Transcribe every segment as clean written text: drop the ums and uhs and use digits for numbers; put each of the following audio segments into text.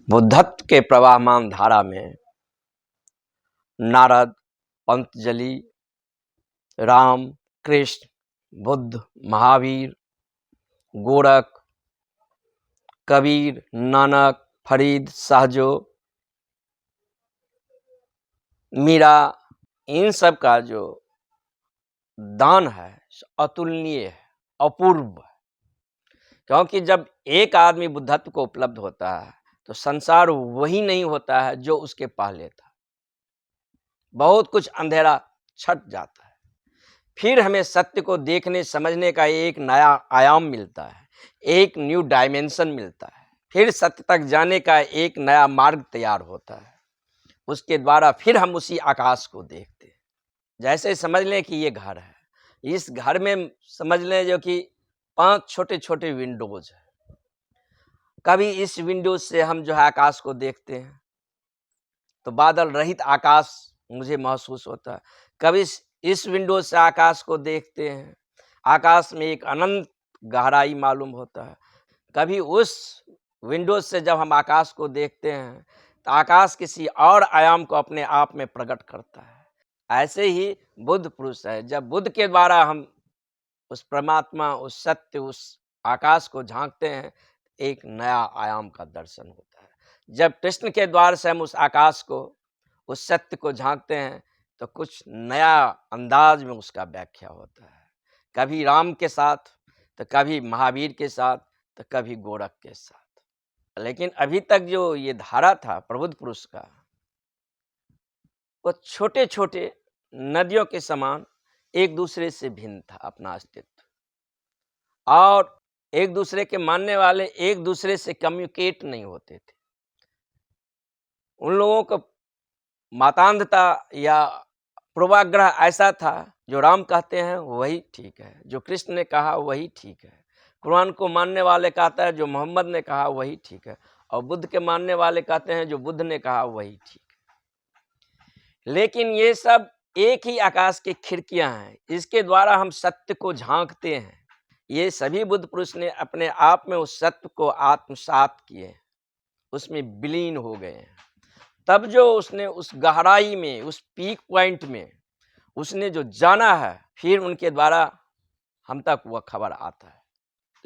बुद्धत्व के प्रवाहमान धारा में नारद, पंतजलि, राम, कृष्ण, बुद्ध, महावीर, गोरख, कबीर, नानक, फरीद, सहजो, मीरा, इन सब का जो दान है अतुलनीय है, अपूर्व है। क्योंकि जब एक आदमी बुद्धत्व को उपलब्ध होता है तो संसार वही नहीं होता है जो उसके पहले था। बहुत कुछ अंधेरा छट जाता है, फिर हमें सत्य को देखने समझने का एक नया आयाम मिलता है, एक न्यू डायमेंशन मिलता है, फिर सत्य तक जाने का एक नया मार्ग तैयार होता है। उसके द्वारा फिर हम उसी आकाश को देखते हैं। जैसे समझ लें कि ये घर है, इस घर में समझ लें जो कि 5 छोटे छोटे विंडोज है। कभी इस विंडोज से हम जो है आकाश को देखते हैं तो बादल रहित आकाश मुझे महसूस होता है। कभी इस विंडो से आकाश को देखते हैं, आकाश में एक अनंत गहराई मालूम होता है। कभी उस विंडो से जब हम आकाश को देखते हैं तो आकाश किसी और आयाम को अपने आप में प्रकट करता है। ऐसे ही बुद्ध पुरुष है, जब बुद्ध के द्वारा हम उस परमात्मा, उस सत्य, उस आकाश को झांकते हैं, एक नया आयाम का दर्शन होता है। जब कृष्ण के द्वार से हम उस आकाश को, उस सत्य को झांकते हैं तो कुछ नया अंदाज में उसका व्याख्या होता है। कभी राम के साथ तो कभी महावीर के साथ तो कभी गोरख के साथ। लेकिन अभी तक जो ये धारा था प्रबुद्ध पुरुष का, वो छोटे छोटे नदियों के समान एक दूसरे से भिन्न था अपना अस्तित्व, और एक दूसरे के मानने वाले एक दूसरे से कम्युनिकेट नहीं होते थे। उन लोगों को मातांधता या पूर्वाग्रह ऐसा था, जो राम कहते हैं वही ठीक है, जो कृष्ण ने कहा वही ठीक है। कुरान को मानने वाले कहता है जो मोहम्मद ने कहा वही ठीक है, और बुद्ध के मानने वाले कहते हैं जो बुद्ध ने कहा वही ठीक है। लेकिन ये सब एक ही आकाश की खिड़कियां हैं, इसके द्वारा हम सत्य को झांकते हैं। ये सभी बुद्ध पुरुष ने अपने आप में उस सत्य को आत्मसात किए, उसमें विलीन हो गए हैं। तब जो उसने उस गहराई में, उस पीक पॉइंट में उसने जो जाना है, फिर उनके द्वारा हम तक वह खबर आता है।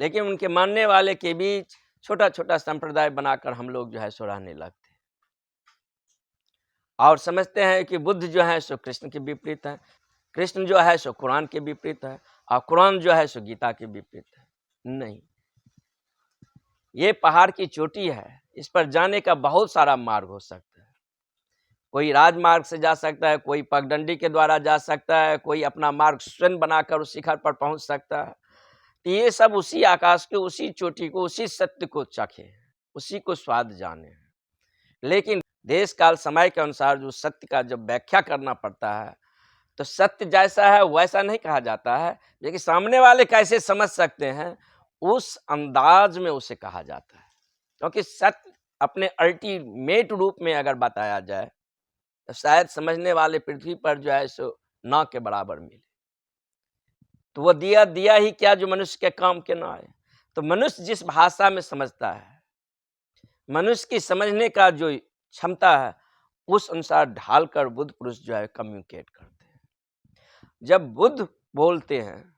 लेकिन उनके मानने वाले के बीच छोटा छोटा संप्रदाय बनाकर हम लोग जो है सो रहने लगते हैं, और समझते हैं कि बुद्ध जो है सो कृष्ण के विपरीत है, कृष्ण जो है सो कुरान के विपरीत है, और कुरान जो है सो गीता के विपरीत है। नहीं, ये पहाड़ की चोटी है, इस पर जाने का बहुत सारा मार्ग हो सकता है। कोई राजमार्ग से जा सकता है, कोई पगडंडी के द्वारा जा सकता है, कोई अपना मार्ग स्वयं बनाकर उस शिखर पर पहुंच सकता है। तो ये सब उसी आकाश के, उसी चोटी को, उसी सत्य को चखे, उसी को स्वाद जाने। लेकिन देश काल समय के अनुसार जो सत्य का जब व्याख्या करना पड़ता है तो सत्य जैसा है वैसा नहीं कहा जाता है, लेकिन सामने वाले कैसे समझ सकते हैं उस अंदाज में उसे कहा जाता है। क्योंकि सत्य अपने अल्टीमेट रूप में अगर बताया जाए तो शायद समझने वाले पृथ्वी पर जो है सो ना के बराबर मिले। तो वो दिया दिया ही क्या जो मनुष्य के काम के ना आए। तो मनुष्य जिस भाषा में समझता है, मनुष्य की समझने का जो क्षमता है, उस अनुसार ढालकर बुद्ध पुरुष जो है कम्युनिकेट करते हैं। जब बुद्ध बोलते हैं,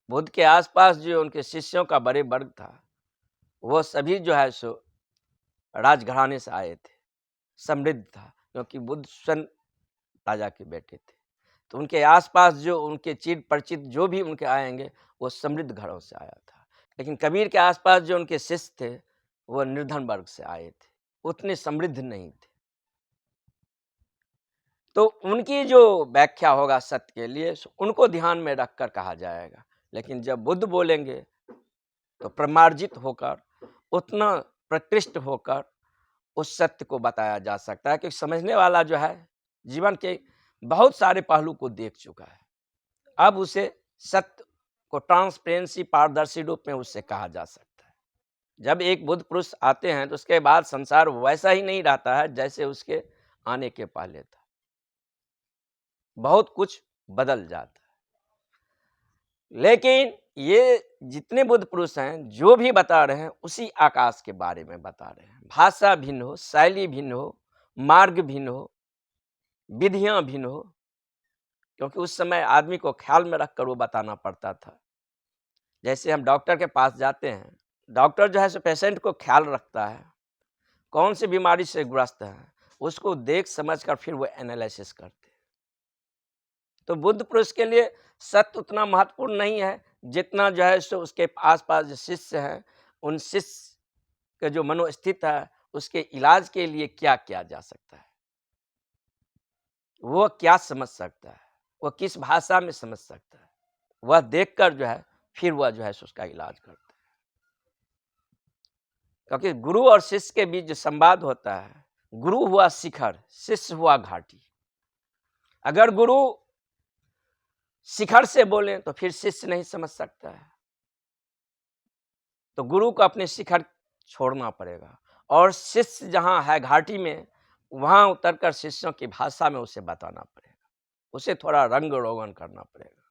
बुद्ध के आसपास जो उनके शिष्यों का बड़े वर्ग था, वो सभी जो है सो राजघराने से आए थे, समृद्ध था, क्योंकि बुद्ध स्वयं राजा के बेटे थे। तो उनके आसपास जो उनके चिर परिचित जो भी उनके आएंगे वो समृद्ध घरों से आया था। लेकिन कबीर के आसपास जो उनके शिष्य थे वो निर्धन वर्ग से आए थे, उतने समृद्ध नहीं थे। तो उनकी जो व्याख्या होगा सत्य के लिए उनको ध्यान में रखकर कहा जाएगा। लेकिन जब बुद्ध बोलेंगे तो प्रमार्जित होकर, उतना प्रकृष्ट होकर उस सत्य को बताया जा सकता है, क्योंकि समझने वाला जो है जीवन के बहुत सारे पहलू को देख चुका है। अब उसे सत्य को ट्रांसपेरेंसी, पारदर्शी रूप में उससे कहा जा सकता है। जब एक बुद्ध पुरुष आते हैं तो उसके बाद संसार वैसा ही नहीं रहता है जैसे उसके आने के पहले था, बहुत कुछ बदल जाता है। लेकिन ये जितने बुद्ध पुरुष हैं जो भी बता रहे हैं उसी आकाश के बारे में बता रहे हैं। भाषा भिन्न हो, शैली भिन्न हो, मार्ग भिन्न हो, विधियां भिन्न हो, क्योंकि उस समय आदमी को ख्याल में रखकर वो बताना पड़ता था। जैसे हम डॉक्टर के पास जाते हैं, डॉक्टर जो है सो पेशेंट को ख्याल रखता है, कौन सी बीमारी से ग्रस्त है उसको देख समझ कर फिर वो एनालिसिस करते हैं। तो बुद्ध पुरुष के लिए सत्य उतना महत्वपूर्ण नहीं है जितना जो है सो उसके आसपास जो शिष्य हैं उन शिष्य का जो मनोस्थित है उसके इलाज के लिए क्या किया जा सकता है, वो क्या समझ सकता है, वो किस भाषा में समझ सकता है, वह देखकर जो है फिर वह जो है सो उसका इलाज करता है। क्योंकि गुरु और शिष्य के बीच जो संवाद होता है, गुरु हुआ शिखर, शिष्य हुआ घाटी। अगर गुरु शिखर से बोले तो फिर शिष्य नहीं समझ सकता है, तो गुरु को अपने शिखर छोड़ना पड़ेगा और शिष्य जहाँ है घाटी में वहाँ उतरकर शिष्यों की भाषा में उसे बताना पड़ेगा, उसे थोड़ा रंग रोगन करना पड़ेगा।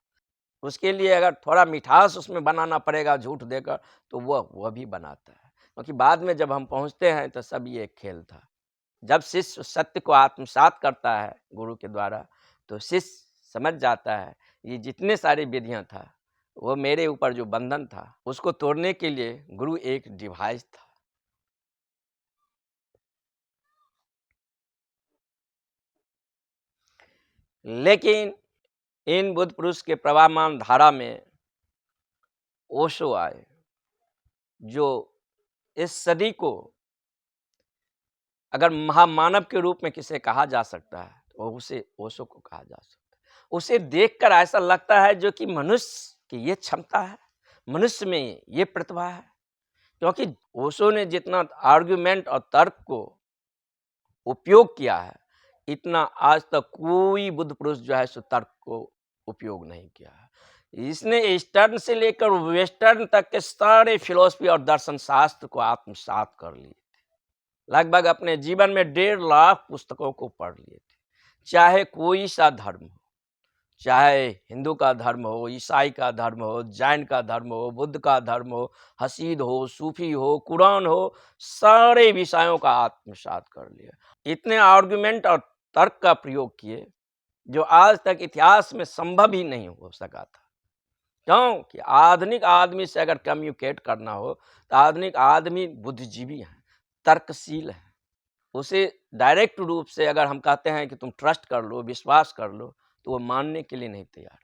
उसके लिए अगर थोड़ा मिठास उसमें बनाना पड़ेगा झूठ देकर तो वह भी बनाता है, क्योंकि बाद में जब हम पहुँचते हैं तो सब ये एक खेल था। जब शिष्य सत्य को आत्मसात करता है गुरु के द्वारा तो शिष्य समझ जाता है ये जितने सारी विधियां था वो मेरे ऊपर जो बंधन था उसको तोड़ने के लिए गुरु एक डिवाइस था। लेकिन इन बुद्ध पुरुष के प्रवाहमान धारा में ओशो आए, जो इस सदी को अगर महामानव के रूप में किसे कहा जा सकता है तो उसे ओशो को कहा जा सकता है। उसे देखकर ऐसा लगता है जो कि मनुष्य की ये क्षमता है, मनुष्य में ये प्रतिभा है, क्योंकि ओशो ने जितना आर्गुमेंट और तर्क को उपयोग किया है इतना आज तक कोई बुद्ध पुरुष जो है सो तर्क को उपयोग नहीं किया है। इसने ईस्टर्न से लेकर वेस्टर्न तक के सारे फिलॉसफी और दर्शन शास्त्र को आत्मसात कर लिए थे। लगभग अपने जीवन में 1.5 लाख पुस्तकों को पढ़ लिए थे। चाहे कोई सा धर्म हो, चाहे हिंदू का धर्म हो, ईसाई का धर्म हो, जैन का धर्म हो, बुद्ध का धर्म हो, हसीद हो, सूफी हो, कुरान हो, सारे विषयों का आत्मसात कर लिया। इतने आर्गुमेंट और तर्क का प्रयोग किए जो आज तक इतिहास में संभव ही नहीं हो सका था। क्यों कि आधुनिक आदमी से अगर कम्युनिकेट करना हो तो आधुनिक आदमी बुद्धिजीवी है, तर्कशील है। उसे डायरेक्ट रूप से अगर हम कहते हैं कि तुम ट्रस्ट कर लो, विश्वास कर लो, तो वो मानने के लिए नहीं तैयार।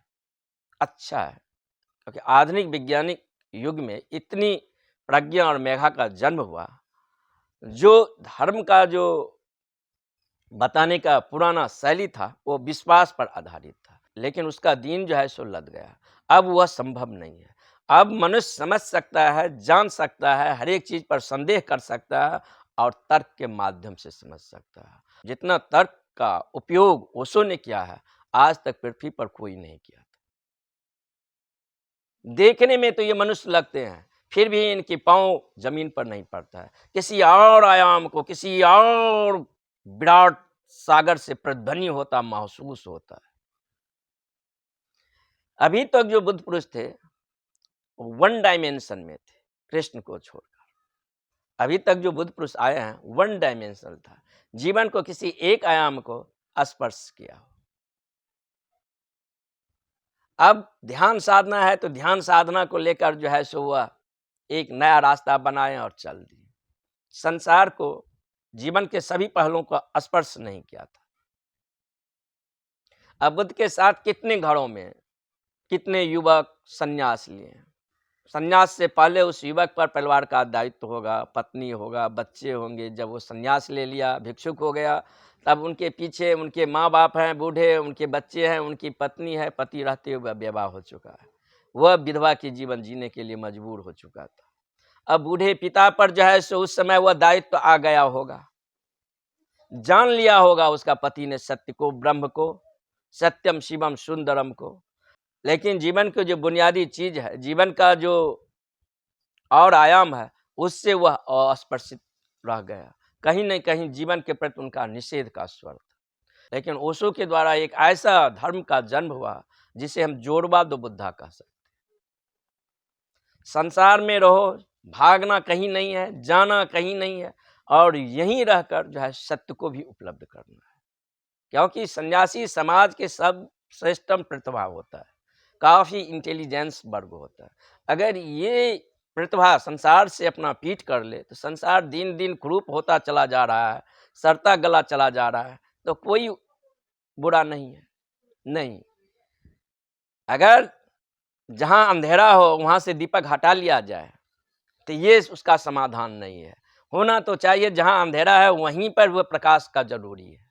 अच्छा है, क्योंकि आधुनिक वैज्ञानिक युग में इतनी प्रज्ञा और मेधा का जन्म हुआ, जो धर्म का जो बताने का पुराना शैली था वो विश्वास पर आधारित था, लेकिन उसका दिन जो है सो लद गया। अब वह संभव नहीं है। अब मनुष्य समझ सकता है, जान सकता है, हर एक चीज पर संदेह कर सकता है और तर्क के माध्यम से समझ सकता है। जितना तर्क का उपयोग ओशो ने किया है आज तक पृथ्वी पर कोई नहीं किया था। देखने में तो ये मनुष्य लगते हैं, फिर भी इनके पांव जमीन पर नहीं पड़ता है। किसी और आयाम को, किसी और विराट सागर से प्रतिध्वनि होता महसूस होता है। अभी तक जो बुद्ध पुरुष थे वन डायमेंशन में थे, कृष्ण को छोड़कर। अभी तक जो बुद्ध पुरुष आए हैं वन डायमेंशनल था, जीवन को किसी एक आयाम को स्पर्श किया हो। अब ध्यान साधना है तो ध्यान साधना को लेकर जो है सो वह एक नया रास्ता बनाए और चल दिए। संसार को, जीवन के सभी पहलुओं को स्पर्श नहीं किया था। अब बुद्ध के साथ कितने घरों में कितने युवक संन्यास लिए हैं। संन्यास से पहले उस युवक पर परिवार का दायित्व होगा, पत्नी होगा, बच्चे होंगे। जब वो संन्यास ले लिया, भिक्षुक हो गया, तब उनके पीछे उनके माँ बाप हैं बूढ़े, उनके बच्चे हैं, उनकी पत्नी है, पति रहते हुए विवाह हो चुका है, वह विधवा की जीवन जीने के लिए मजबूर हो चुका था। अब बूढ़े पिता पर जो है सो उस समय वह दायित्व आ गया होगा, जान लिया होगा उसका पति ने सत्य को, ब्रह्म को, सत्यम शिवम सुंदरम को। लेकिन जीवन की जो बुनियादी चीज है, जीवन का जो और आयाम है, उससे वह अस्पर्शित रह गया। कहीं न कहीं जीवन के प्रति उनका निषेध का स्वर था। लेकिन ओशो के द्वारा एक ऐसा धर्म का जन्म हुआ जिसे हम जोड़वा दो बुद्धा कह सकते। संसार में रहो, भागना कहीं नहीं है, जाना कहीं नहीं है, और यहीं रहकर जो है सत्य को भी उपलब्ध करना है। क्योंकि सन्यासी समाज के सब श्रेष्ठतम प्रतिभा होता है, काफ़ी इंटेलिजेंस वर्ग होता है। अगर ये प्रतिभा संसार से अपना पीठ कर ले तो संसार दिन दिन कुरूप होता चला जा रहा है, सड़ता गला चला जा रहा है, तो कोई बुरा नहीं है। नहीं, अगर जहाँ अंधेरा हो वहाँ से दीपक हटा लिया जाए तो ये उसका समाधान नहीं है। होना तो चाहिए जहाँ अंधेरा है वहीं पर वह प्रकाश का जरूरी है।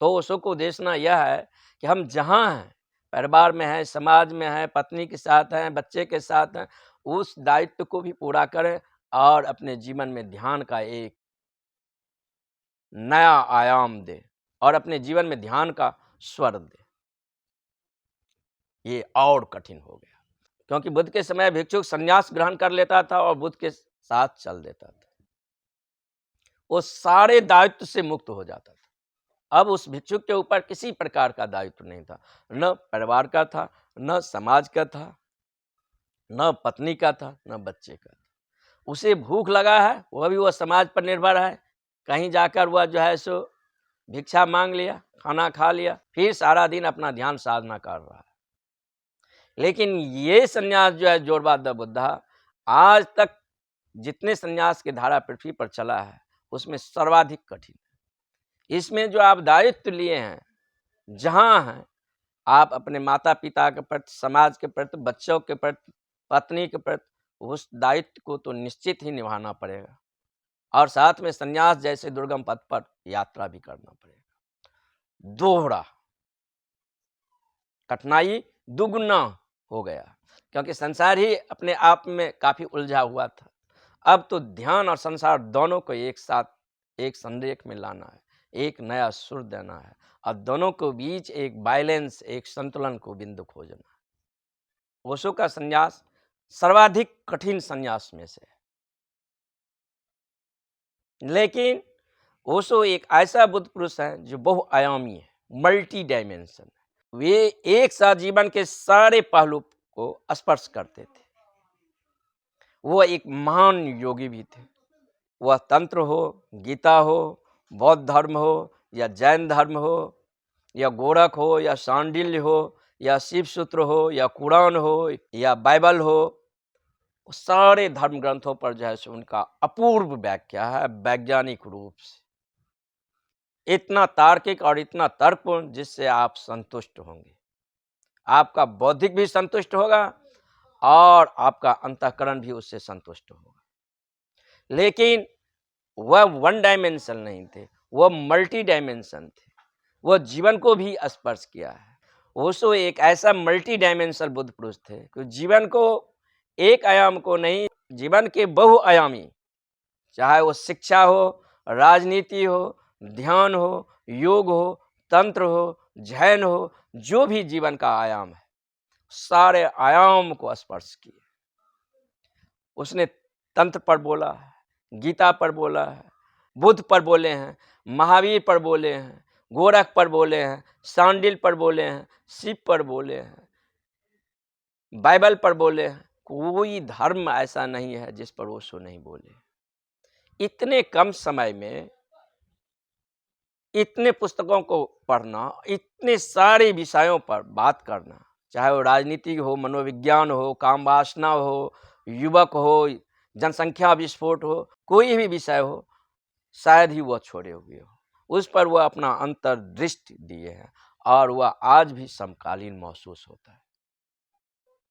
तो उसको देखना यह है कि हम जहाँ हैं, परिवार में हैं, समाज में हैं, पत्नी के साथ हैं, बच्चे के साथ हैं, उस दायित्व को भी पूरा करें और अपने जीवन में ध्यान का एक नया आयाम दें और अपने जीवन में ध्यान का स्वर दें। ये और कठिन हो गया, क्योंकि बुद्ध के समय भिक्षुक संन्यास ग्रहण कर लेता था और बुद्ध के साथ चल देता था, वो सारे दायित्व से मुक्त हो जाता था। अब उस भिक्षुक के ऊपर किसी प्रकार का दायित्व नहीं था, न परिवार का था, न समाज का था, न पत्नी का था, न बच्चे का था। उसे भूख लगा है, वह भी वह समाज पर निर्भर है, कहीं जाकर वह जो है सो भिक्षा मांग लिया, खाना खा लिया, फिर सारा दिन अपना ध्यान साधना कर रहा है। लेकिन ये संन्यास जो है जोरबाद बुद्धा, आज तक जितने संन्यास की धारा पृथ्वी पर चला है उसमें सर्वाधिक कठिन है। इसमें जो आप दायित्व लिए हैं, जहाँ हैं, आप अपने माता पिता के प्रति, समाज के प्रति, बच्चों के प्रति, पत्नी के प्रति, उस दायित्व को तो निश्चित ही निभाना पड़ेगा और साथ में संन्यास जैसे दुर्गम पथ पर यात्रा भी करना पड़ेगा। दोहरा कठिनाई दुगुना हो गया, क्योंकि संसार ही अपने आप में काफी उलझा हुआ था। अब तो ध्यान और संसार दोनों को एक साथ एक संरेख में लाना है, एक नया सुर देना है और दोनों के बीच एक बैलेंस, एक संतुलन को बिंदु खोजना है। ओशो का संन्यास सर्वाधिक कठिन संन्यास में से है, लेकिन ओशो एक ऐसा बुद्ध पुरुष है जो बहुआयामी है, मल्टी डायमेंशन है। वे एक साथ जीवन के सारे पहलू को स्पर्श करते थे। वो एक महान योगी भी थे। वह तंत्र हो, गीता हो, बौद्ध धर्म हो या जैन धर्म हो या गोरख हो या सांडिल्य हो या शिव सूत्र हो या कुरान हो या बाइबल हो, सारे धर्म ग्रंथों पर जो है सो उनका अपूर्व व्याख्या है, वैज्ञानिक रूप से इतना तार्किक और इतना तर्कपूर्ण जिससे आप संतुष्ट होंगे। आपका बौद्धिक भी संतुष्ट होगा और आपका अंतःकरण भी उससे संतुष्ट होगा। लेकिन वह वन डायमेंशन नहीं थे, वह मल्टी डायमेंशन थे। वह जीवन को भी स्पर्श किया है। ओशो एक ऐसा मल्टी डायमेंशनल बुद्ध पुरुष थे कि जीवन को एक आयाम को नहीं, जीवन के बहुआयामी, चाहे वो शिक्षा हो, राजनीति हो, ध्यान हो, योग हो, तंत्र हो, जैन हो, जो भी जीवन का आयाम है, सारे आयाम को स्पर्श किए। उसने तंत्र पर बोला है, गीता पर बोला है, बुद्ध पर बोले हैं, महावीर पर बोले हैं, गोरख पर बोले हैं, सांडिल पर बोले हैं, शिव पर बोले हैं, बाइबल पर बोले हैं। कोई धर्म ऐसा नहीं है जिस पर ओशो नहीं बोले। इतने कम समय में इतने पुस्तकों को पढ़ना, इतने सारे विषयों पर बात करना, चाहे वो राजनीति हो, मनोविज्ञान हो, काम वासना हो, युवक हो, जनसंख्या विस्फोट हो, कोई भी विषय हो, शायद ही वह छोड़े हुए हो। उस पर वह अपना अंतर्दृष्टि दिए हैं और वह आज भी समकालीन महसूस होता है।